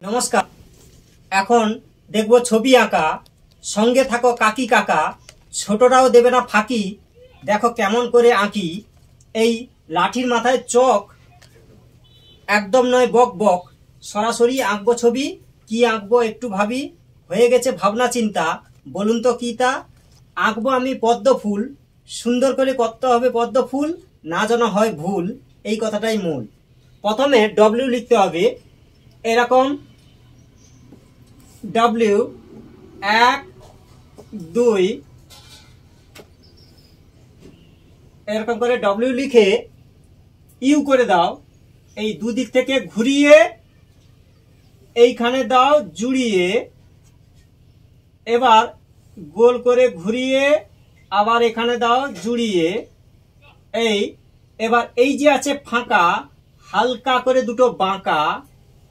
নমস্কার। এখন দেখব ছবি আঁকা। সঙ্গে থাকো কাকি কাকা, ছোটরাও দেবে না ফাঁকি। দেখো কেমন করে আঁকি। এই লাঠির মাথায় চক, একদম নয় বক বক। সরাসরি আঁকবো ছবি। কি আঁকবো একটু ভাবি। হয়ে গেছে ভাবনা চিন্তা, বলুন তো কি তা। আঁকবো আমি পদ্ম ফুল, সুন্দর করে করতে হবে পদ্ম ফুল, না যেন হয় ভুল, এই কথাটাই মূল। প্রথমে ডব্লিউ লিখতে হবে এরকম, ডব্লিউ 1 2, এরকম করে ডব্লিউ লিখে ইউ করে দাও। এই দুদিক থেকে ঘুরিয়ে এইখানে দাও জুড়িয়ে, এবার গোল করে ঘুরিয়ে আবার এখানে দাও জুড়িয়ে। এবার এই যে আছে ফাঁকা, হালকা করে দুটো বাঁকা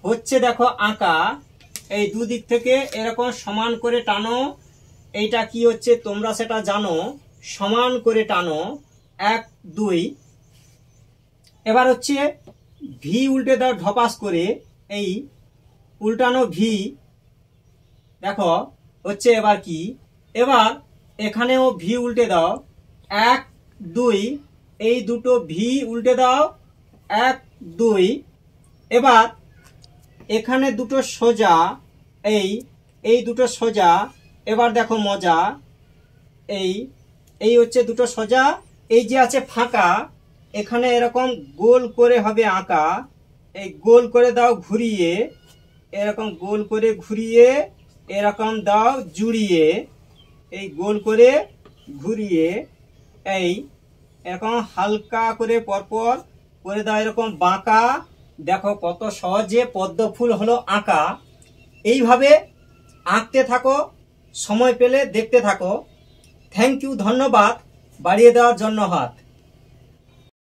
হচ্ছে দেখো আঁকা। এই দুদিক থেকে এরকম সমান করে টানো। এইটা কি হচ্ছে তোমরা সেটা জানো, সমান করে টানো 1 2। এবার হচ্ছে ভি উল্টে দাও ঢপাস করে, এই উল্টানো ভি দেখো হচ্ছে। এবার কি, এবার এখানেও ভি উল্টে দাও 1 2, এই দুটো ভি উল্টে দাও 1 2। এবার এখানে দুটো সোজা, এই দুটো সোজা। এবার দেখো মজা, এই হচ্ছে দুটো সোজা। এই যে আছে ফাঁকা, এখানে এরকম গোল করে হবে আঁকা। এই গোল করে দাও ঘুরিয়ে, এরকম গোল করে ঘুরিয়ে এরকম দাও জুড়িয়ে। এই গোল করে ঘুরিয়ে এই এরকম হালকা করে পরপর করে দাও এরকম বাঁকা। দেখো কত সহজে পদ্ম ফুল হলো আঁকা। এইভাবে আঁকতে থাকো, সময় পেলে দেখতে থাকো। থ্যাংক ইউ, ধন্যবাদ বাড়িয়ে দেওয়ার জন্য হাত।